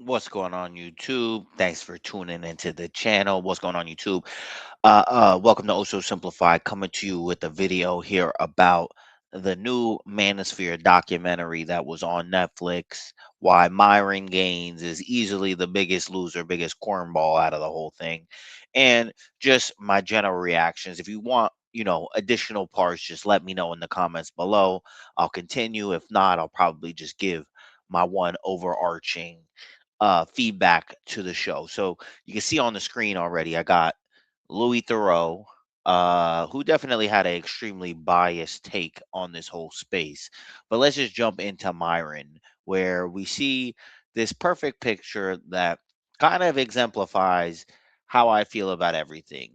What's going on, YouTube? Thanks for tuning into the channel. What's going on, YouTube? Welcome to Also Simplified, coming to you with a video here about the new Manosphere documentary that was on Netflix. Why Myron Gaines is easily the biggest loser, biggest cornball out of the whole thing, and just my general reactions. If you want, additional parts, just let me know in the comments below. I'll continue. If not, I'll probably just give my one overarching feedback to the show. So you can see on the screen already, I got Louis Theroux, who definitely had an extremely biased take on this whole space. But let's just jump into Myron, where we see this perfect picture that kind of exemplifies how I feel about everything.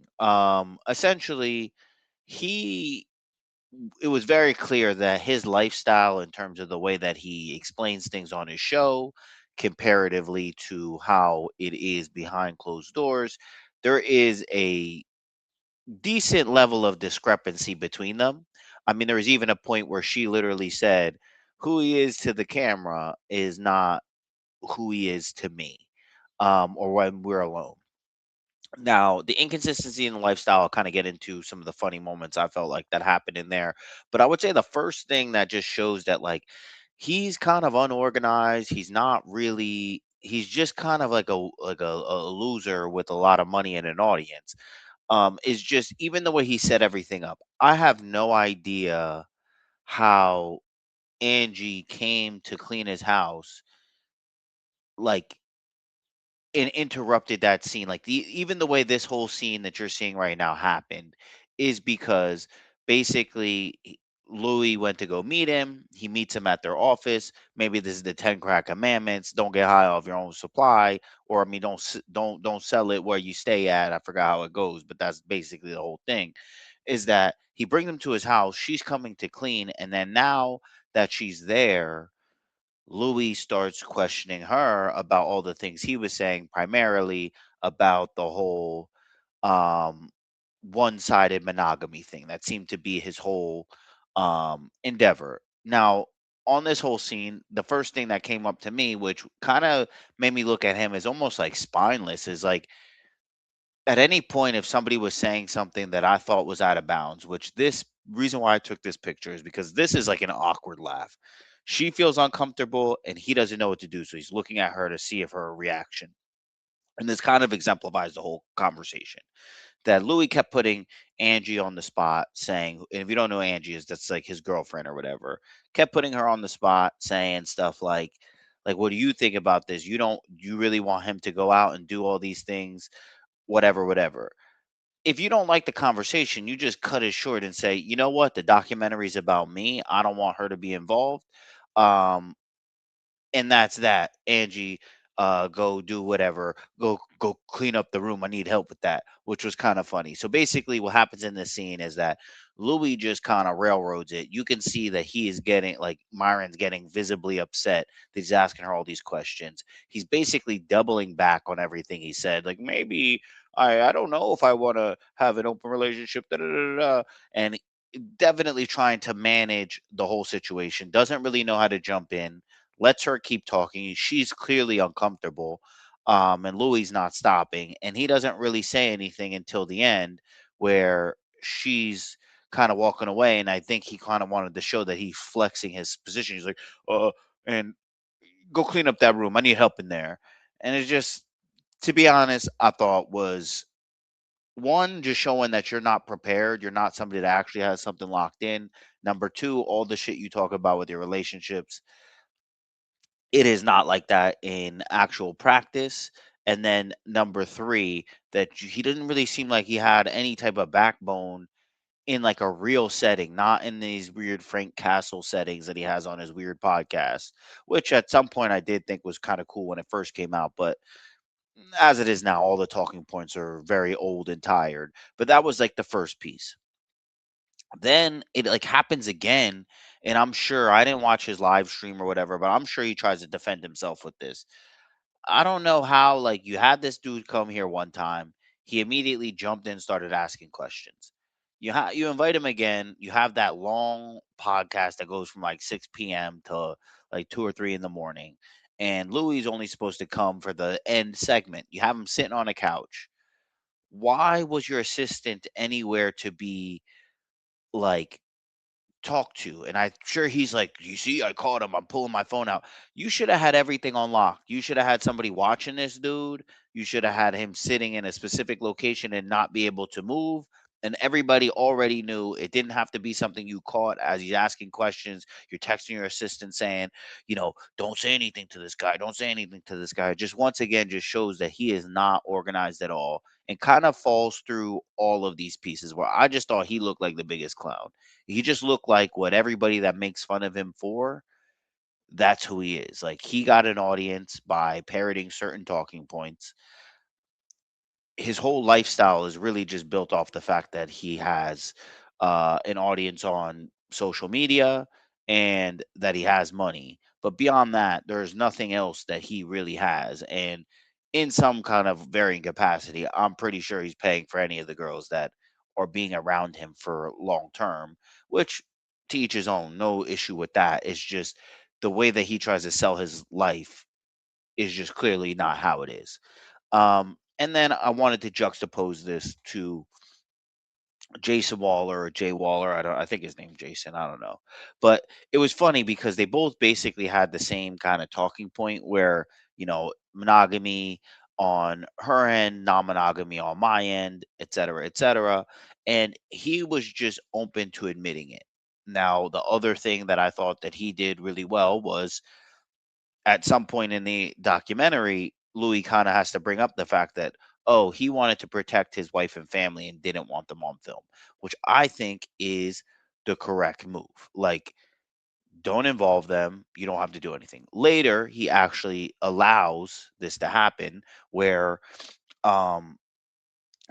Essentially, he it was very clear that his lifestyle, in terms of the way that he explains things on his show, comparatively to how it is behind closed doors, there is a decent level of discrepancy between them. I mean, there was even a point where she literally said, "Who he is to the camera is not who he is to me, or when we're alone." Now, the inconsistency in the lifestyle, I'll kind of get into some of the funny moments I felt like that happened in there. But I would say the first thing that just shows that, like, he's kind of unorganized. He's not really. He's just kind of like a loser with a lot of money and an audience. Is just even the way he set everything up. I have no idea how Angie came to clean his house, like, and interrupted that scene. Like, even the way this whole scene that you're seeing right now happened is because basically Louis went to go meet him. He meets him at their office. Maybe this is the 10 crack commandments. Don't get high off your own supply, or I mean, don't sell it where you stay at. I forgot how it goes, but that's basically the whole thing. Is that he brings them to his house. She's coming to clean, and then now that she's there, Louis starts questioning her about all the things he was saying, primarily about the whole um, one-sided monogamy thing. That seemed to be his whole endeavor. Now, on this whole scene, the first thing that came up to me, which kind of made me look at him as almost like spineless, is like, at any point, if somebody was saying something that I thought was out of bounds, which this reason why I took this picture is because this is like an awkward laugh. She feels uncomfortable and he doesn't know what to do. So he's looking at her to see if her reaction. And this kind of exemplifies the whole conversation. That Louis kept putting Angie on the spot, saying, and if you don't know Angie is, that's like his girlfriend or whatever, kept putting her on the spot, saying stuff like, what do you think about this? You really want him to go out and do all these things, whatever, whatever. If you don't like the conversation, you just cut it short and say, you know what, the documentary's about me. I don't want her to be involved. Um, and that's that. Angie, go do whatever. Go clean up the room. I need help with that, which was kind of funny. So basically, what happens in this scene is that Louis just kind of railroads it. You can see that he is getting, like, Myron's getting visibly upset that he's asking her all these questions. He's basically doubling back on everything he said. Like, maybe I don't know if I want to have an open relationship. Da, da, da, da, da. And definitely trying to manage the whole situation. Doesn't really know how to jump in, lets her keep talking. She's clearly uncomfortable. And Louis not stopping. And he doesn't really say anything until the end, where she's kind of walking away. And I think he kind of wanted to show that he's flexing his position. He's like, and go clean up that room. I need help in there. And it's just, to be honest, I thought was one, just showing that you're not prepared. You're not somebody that actually has something locked in. Number two, all the shit you talk about with your relationships, it is not like that in actual practice. And then number three, that he didn't really seem like he had any type of backbone in like a real setting, not in these weird Frank Castle settings that he has on his weird podcast, which at some point I did think was kind of cool when it first came out. But as it is now, all the talking points are very old and tired. But that was like the first piece. Then it like happens again, and I'm sure I didn't watch his live stream or whatever, but I'm sure he tries to defend himself with this. I don't know how, like, you had this dude come here one time, he immediately jumped in, started asking questions. You invite him again, you have that long podcast that goes from like 6 p.m. to like 2 or 3 in the morning, and Louis only supposed to come for the end segment. You have him sitting on a couch. Why was your assistant anywhere to be like talk to? And I'm sure he's like, "You see, I caught him. I'm pulling my phone out." You should have had everything on lock. You should have had somebody watching this dude. You should have had him sitting in a specific location and not be able to move. And everybody already knew it didn't have to be something you caught as he's asking questions. You're texting your assistant saying, don't say anything to this guy. Don't say anything to this guy. Just once again, just shows that he is not organized at all and kind of falls through all of these pieces where I just thought he looked like the biggest clown. He just looked like what everybody that makes fun of him for, that's who he is. Like he got an audience by parroting certain talking points. His whole lifestyle is really just built off the fact that he has an audience on social media and that he has money. But beyond that, there's nothing else that he really has. And in some kind of varying capacity, I'm pretty sure he's paying for any of the girls that are being around him for long term, which to each his own, no issue with that. It's just the way that he tries to sell his life is just clearly not how it is. And then I wanted to juxtapose this to Jason Waller or Jay Waller. I think his name's Jason. I don't know. But it was funny because they both basically had the same kind of talking point where, monogamy on her end, non-monogamy on my end, et cetera, et cetera. And he was just open to admitting it. Now, the other thing that I thought that he did really well was at some point in the documentary, Louis kind of has to bring up the fact that, oh, he wanted to protect his wife and family and didn't want them on film, which I think is the correct move. Like, don't involve them. You don't have to do anything. Later, he actually allows this to happen where um,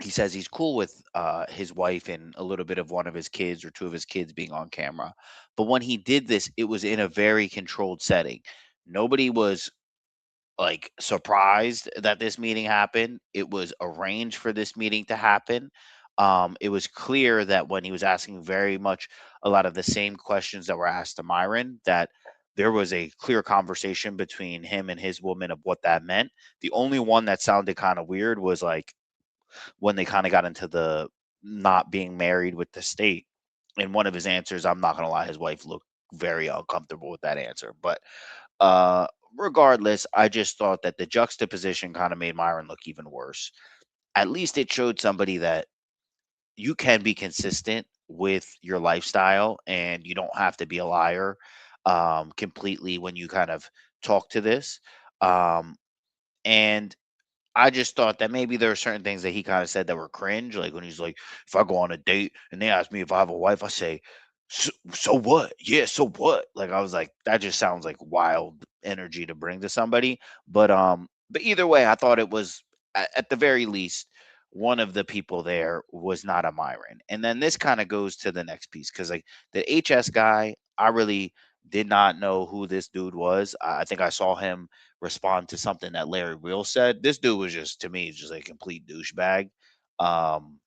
he says he's cool with his wife and a little bit of one of his kids or two of his kids being on camera. But when he did this, it was in a very controlled setting. Nobody was like surprised that this meeting happened. It was arranged for this meeting to happen. It was clear that when he was asking very much a lot of the same questions that were asked to Myron, that there was a clear conversation between him and his woman of what that meant. The only one that sounded kind of weird was like when they kind of got into the not being married with the state. In one of his answers, I'm not gonna lie, his wife looked very uncomfortable with that answer. But uh, regardless, I just thought that the juxtaposition kind of made Myron look even worse. At least it showed somebody that you can be consistent with your lifestyle and you don't have to be a liar completely when you kind of talk to this. Um, and I just thought that maybe there are certain things that he kind of said that were cringe. Like when he's like, if I go on a date and they ask me if I have a wife, I say, so what? Yeah, so what? Like I was like, that just sounds like wild energy to bring to somebody. But either way, I thought it was at the very least one of the people there was not a Myron. And then this kind of goes to the next piece because like the HS guy, I really did not know who this dude was. I think I saw him respond to something that Larry Real said. This dude was just to me just a complete douchebag. Um,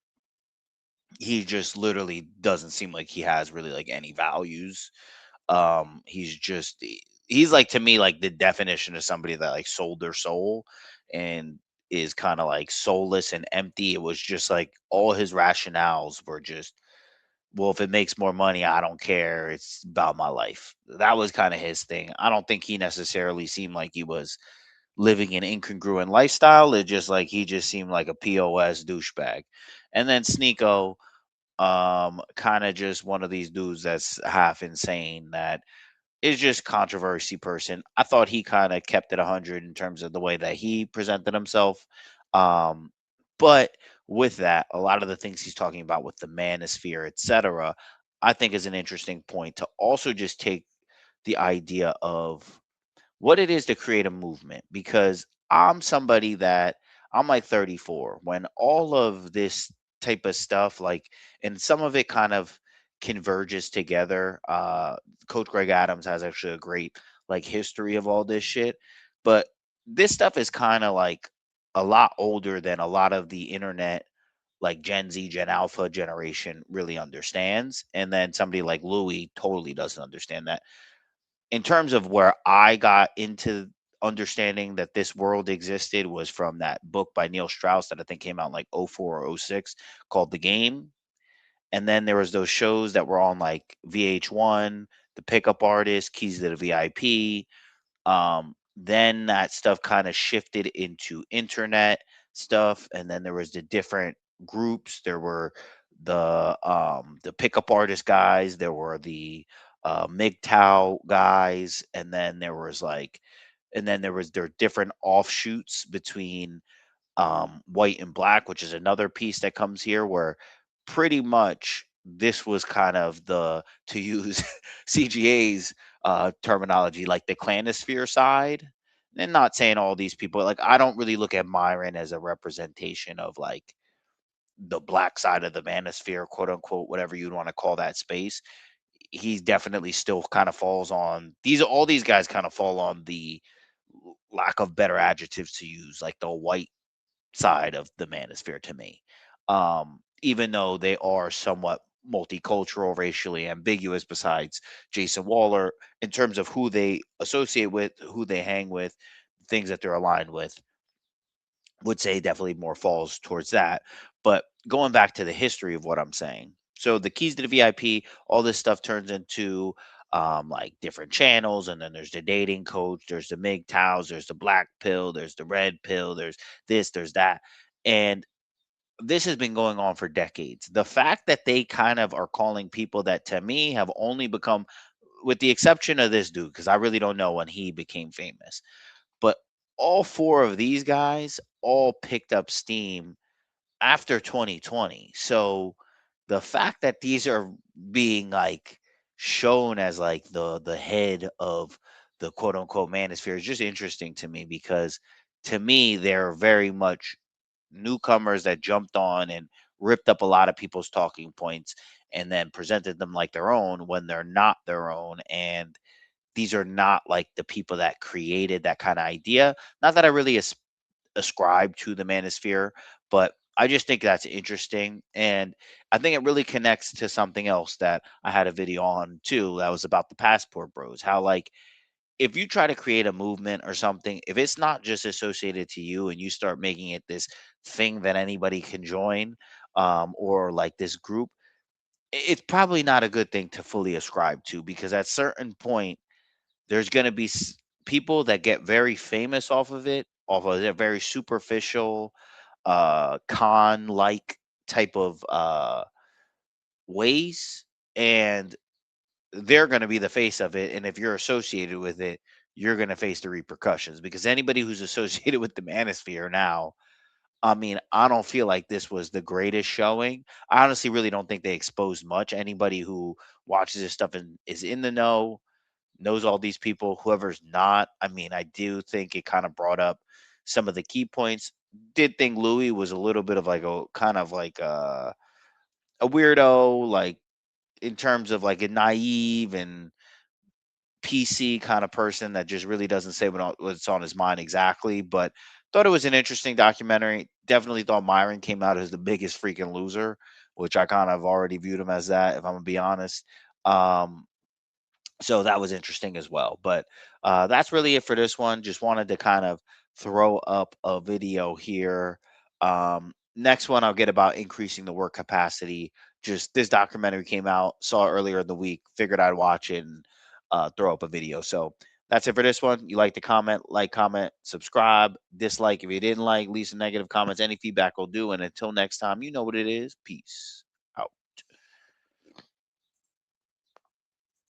he just literally doesn't seem like he has really like any values. He's like to me like the definition of somebody that like sold their soul and is kind of like soulless and empty. It was just like all his rationales were just, well, if it makes more money, I don't care. It's about my life. That was kind of his thing. I don't think he necessarily seemed like he was living an incongruent lifestyle. It just like he just seemed like a POS douchebag. And then Sneeko, kind of just one of these dudes that's half insane that is just controversy person. I thought he kind of kept it 100 in terms of the way that he presented himself. Um, but with that, a lot of the things he's talking about with the manosphere, etc., I think is an interesting point to also just take the idea of what it is to create a movement because I'm somebody that I'm like 34 when all of this type of stuff like and some of it kind of converges together. Coach Greg Adams has actually a great like history of all this shit, but this stuff is kind of like a lot older than a lot of the internet like Gen Z, Gen Alpha generation really understands. And then somebody like Louis totally doesn't understand that in terms of where I got into understanding that this world existed was from that book by Neil Strauss that I think came out in like '04 or '06 called The Game. And then there was those shows that were on like VH1, The Pickup Artist, Keys to the VIP. Then that stuff kind of shifted into internet stuff, and then there was the different groups. There were the pickup artist guys, there were the MGTOW guys, and then there was their different offshoots between white and black, which is another piece that comes here where pretty much this was kind of the, to use CGA's terminology, like the clanosphere side. And not saying all these people, like, I don't really look at Myron as a representation of like the black side of the manosphere, quote unquote, whatever you'd want to call that space. He definitely still kind of falls on all these guys kind of fall on the lack of better adjectives to use, like the white side of the manosphere to me. Even though they are somewhat multicultural, racially ambiguous, besides Jason Waller, in terms of who they associate with, who they hang with, things that they're aligned with, would say definitely more falls towards that. But going back to the history of what I'm saying, so the keys to the VIP, all this stuff turns into like different channels, and then there's the dating coach, there's the MGTOWs, there's the black pill, there's the red pill, there's this, there's that, and this has been going on for decades. The fact that they kind of are calling people that to me have only become, with the exception of this dude, because I really don't know when he became famous, but all four of these guys all picked up steam after 2020. So the fact that these are being like shown as like the head of the quote unquote manosphere is just interesting to me, because to me they're very much newcomers that jumped on and ripped up a lot of people's talking points and then presented them like their own when they're not their own. And these are not like the people that created that kind of idea. Not that I really ascribe to the manosphere, but I just think that's interesting. And I think it really connects to something else that I had a video on too, that was about the passport bros. How, like, if you try to create a movement or something, if it's not just associated to you and you start making it this thing that anybody can join, or like this group, it's probably not a good thing to fully ascribe to, because at certain point there's going to be people that get very famous off of it, off of their very superficial con like type of ways, and they're going to be the face of it. And if you're associated with it, you're going to face the repercussions, because anybody who's associated with the manosphere now, I mean, I don't feel like this was the greatest showing. I honestly really don't think they exposed much. Anybody who watches this stuff and is in the know knows all these people. Whoever's not, I mean, I do think it kind of brought up some of the key points. Did think Louis was a little bit of like a kind of like a weirdo, like in terms of like a naive and PC kind of person that just really doesn't say what's on his mind exactly. But thought it was an interesting documentary. Definitely thought Myron came out as the biggest freaking loser, which I kind of already viewed him as that, if I'm gonna be honest. Um, so that was interesting as well. But that's really it for this one. Just wanted to kind of throw up a video here. Next one I'll get about increasing the work capacity. Just this documentary came out, saw it earlier in the week, figured I'd watch it and throw up a video. So that's it for this one. You like to comment, subscribe, dislike if you didn't like, leave some negative comments. Any feedback will do. And until next time, you know what it is. Peace.